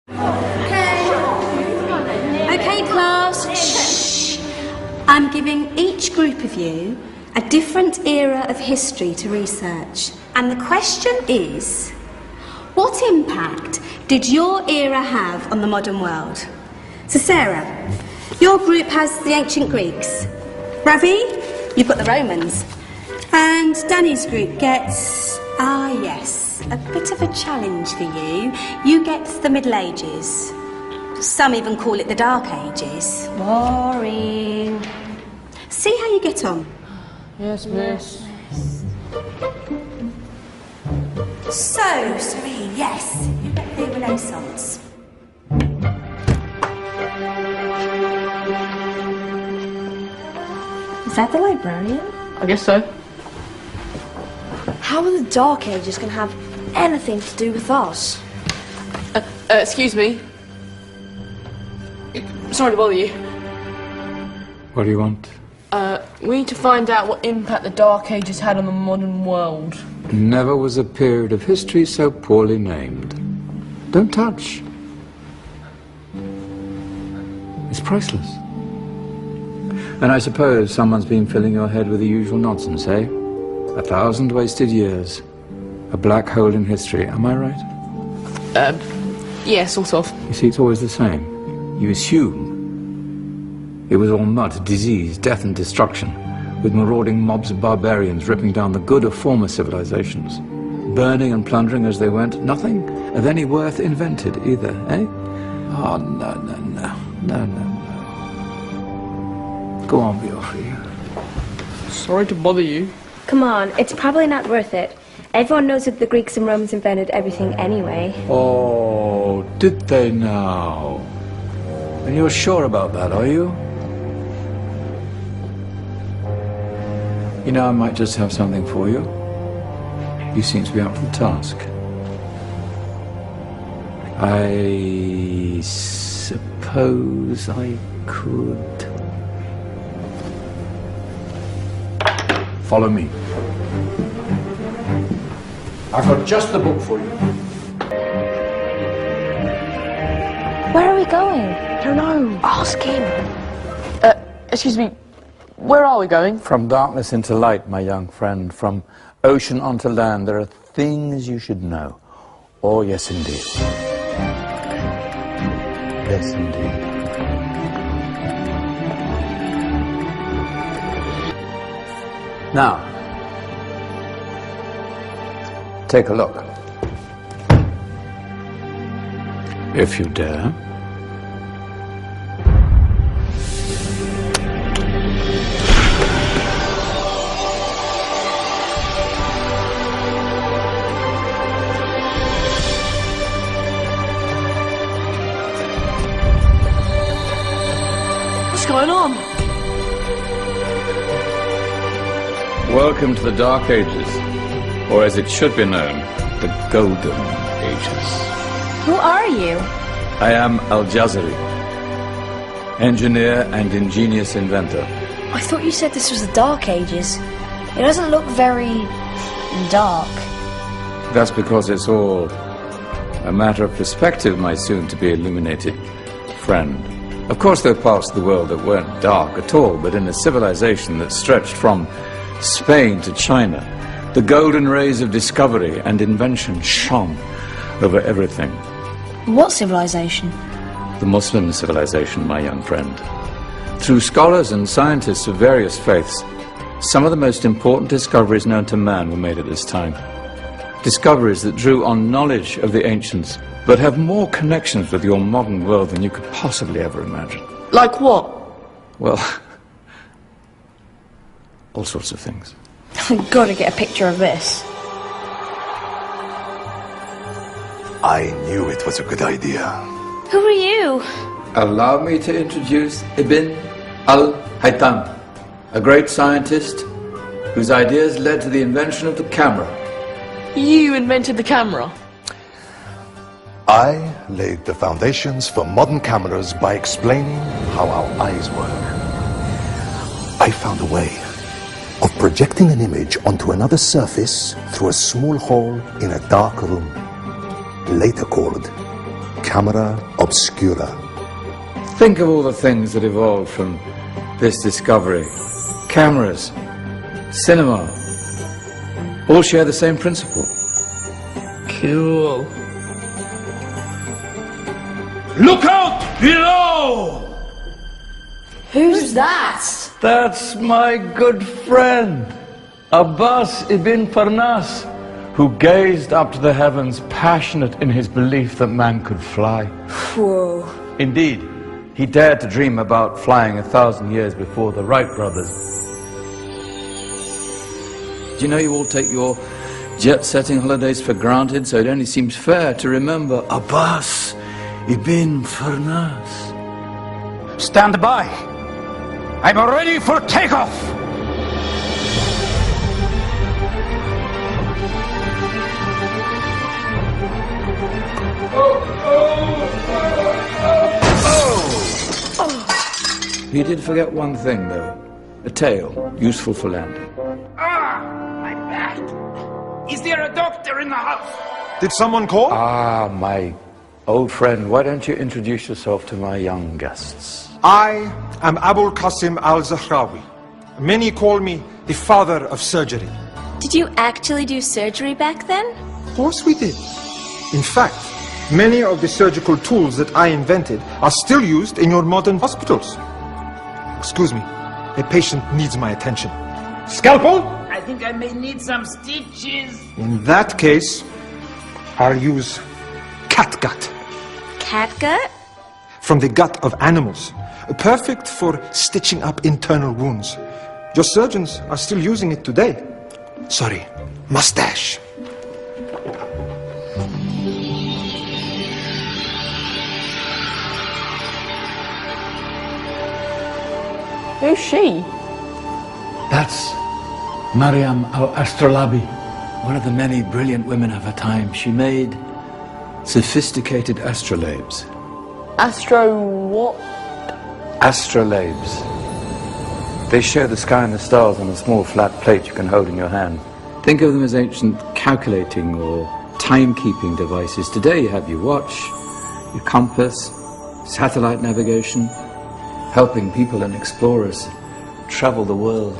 Okay, class, shh. I'm giving each group of you a different era of history to research. And the question is, what impact did your era have on the modern world? So Sarah, your group has the ancient Greeks. Ravi, you've got the Romans. And Danny's group gets, yes, a bit of a challenge for you. You get the Middle Ages. Some even call it the Dark Ages. Boring. See how you get on. Yes, miss. So, Serene, yes, you get the Renaissance. Is that the librarian? I guess so. How are the Dark Ages going to have anything to do with us? Excuse me. Sorry to bother you. What do you want? We need to find out what impact the Dark Ages had on the modern world. Never was a period of history so poorly named. Don't touch. It's priceless. And I suppose someone's been filling your head with the usual nonsense, eh? 1,000 wasted years. A black hole in history, am I right? Yeah, sort of. You see, it's always the same. You assume it was all mud, disease, death and destruction, with marauding mobs of barbarians ripping down the good of former civilizations, burning and plundering as they went. Nothing of any worth invented either, eh? Oh, no. Go on, Biofri. Sorry to bother you. Come on, it's probably not worth it. Everyone knows that the Greeks and Romans invented everything anyway. Oh, did they now? And you're sure about that, are you? You know, I might just have something for you. You seem to be up for the task. I suppose I could. Follow me. I've got just the book for you. Where are we going? I don't know. Ask him. Excuse me. Where are we going? From darkness into light, my young friend. From ocean onto land, there are things you should know. Oh, yes, indeed. Yes, indeed. Now, take a look. If you dare. What's going on? Welcome to the Dark Ages, or as it should be known, the Golden Ages. Who are you? I am Al-Jazari, engineer and ingenious inventor. I thought you said this was the Dark Ages. It doesn't look very dark. That's because it's all a matter of perspective, my soon-to-be illuminated friend. Of course, there are parts of the world that weren't dark at all, but in a civilization that stretched from Spain to China, the golden rays of discovery and invention shone over everything. What civilization? The Muslim civilization, my young friend. Through scholars and scientists of various faiths, some of the most important discoveries known to man were made at this time. Discoveries that drew on knowledge of the ancients, but have more connections with your modern world than you could possibly ever imagine. Like what? Well, all sorts of things. I've got to get a picture of this. I knew it was a good idea. Who are you? Allow me to introduce Ibn al-Haytham, a great scientist whose ideas led to the invention of the camera. You invented the camera? I laid the foundations for modern cameras by explaining how our eyes work. I found a way of projecting an image onto another surface through a small hole in a dark room, later called camera obscura. Think of all the things that evolved from this discovery. Cameras, cinema, all share the same principle. Cool. Look out below! Who's that? That's my good friend, Abbas ibn Farnas, who gazed up to the heavens, passionate in his belief that man could fly. Whoa. Indeed, he dared to dream about flying 1,000 years before the Wright brothers. Do you know you all take your jet-setting holidays for granted, so it only seems fair to remember Abbas ibn Farnas. Stand by. I'm ready for takeoff. He did forget one thing, though. A tail, useful for landing. My back. Is there a doctor in the house? Did someone call? Ah, my old friend, why don't you introduce yourself to my young guests? I am Abul Qasim al-Zahrawi. Many call me the father of surgery. Did you actually do surgery back then? Of course we did. In fact, many of the surgical tools that I invented are still used in your modern hospitals. Excuse me, a patient needs my attention. Scalpel? I think I may need some stitches. In that case, I'll use catgut. Catgut? From the gut of animals. Perfect for stitching up internal wounds. Your surgeons are still using it today. Sorry, mustache. Who's she? That's Maryam al-Astrolabi, one of the many brilliant women of her time. She made sophisticated astrolabes. Astro what? Astrolabes. They show the sky and the stars on a small flat plate you can hold in your hand. Think of them as ancient calculating or timekeeping devices. Today you have your watch, your compass, satellite navigation, helping people and explorers travel the world.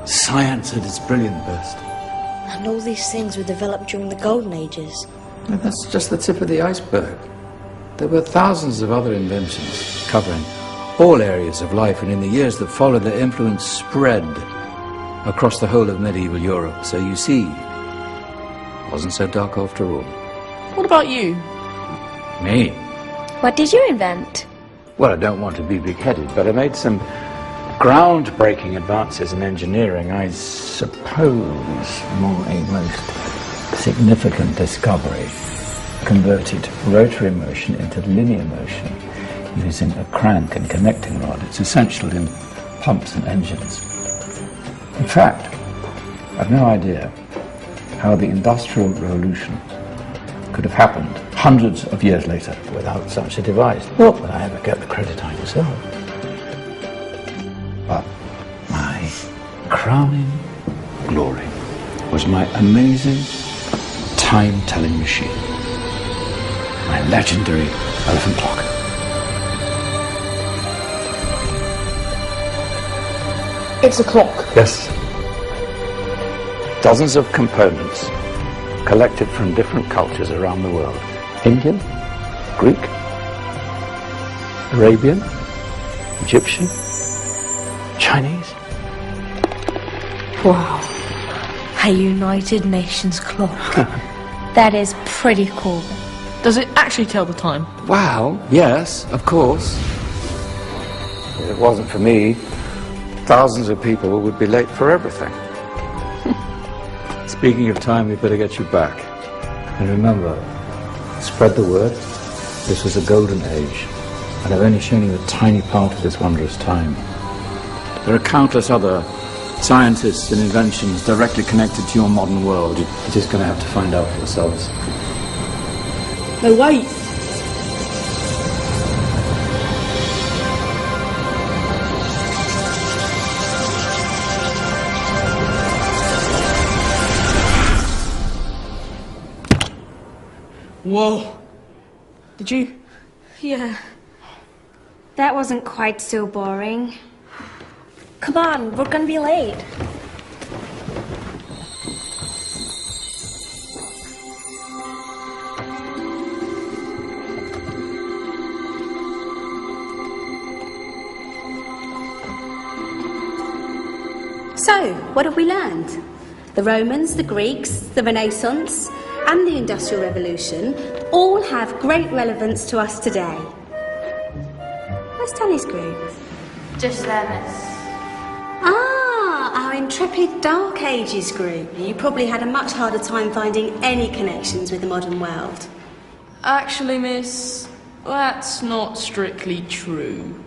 Science at its brilliant best. And all these things were developed during the Golden Ages. And that's just the tip of the iceberg. There were thousands of other inventions covering all areas of life, and in the years that followed, their influence spread across the whole of medieval Europe. So you see, it wasn't so dark after all. What about you? Me? What did you invent? Well, I don't want to be big-headed, but I made some groundbreaking advances in engineering. I suppose my most significant discovery converted rotary motion into linear motion using a crank and connecting rod. It's essential in pumps and engines. In fact, I've no idea how the Industrial Revolution could have happened hundreds of years later without such a device. Not that I ever get the credit I deserve. But my crowning glory was my amazing time-telling machine. My legendary elephant clock. It's a clock. Yes. Dozens of components collected from different cultures around the world. Indian, Greek, Arabian, Egyptian, Chinese. Wow. A United Nations clock. That is pretty cool. Does it actually tell the time? Well, yes, of course. If it wasn't for me, thousands of people would be late for everything. Speaking of time, we'd better get you back. And remember, spread the word. This was a golden age, and I've only shown you a tiny part of this wondrous time. There are countless other scientists and inventions directly connected to your modern world. You're just going to have to find out for yourselves. No, wait. Whoa. 'Cause Did you? Yeah. That wasn't quite so boring. Come on, we're gonna be late. So, what have we learned? The Romans, the Greeks, the Renaissance, and the Industrial Revolution all have great relevance to us today. Where's Danny's group? Just there, miss. Ah, our intrepid Dark Ages group. You probably had a much harder time finding any connections with the modern world. Actually, miss, that's not strictly true.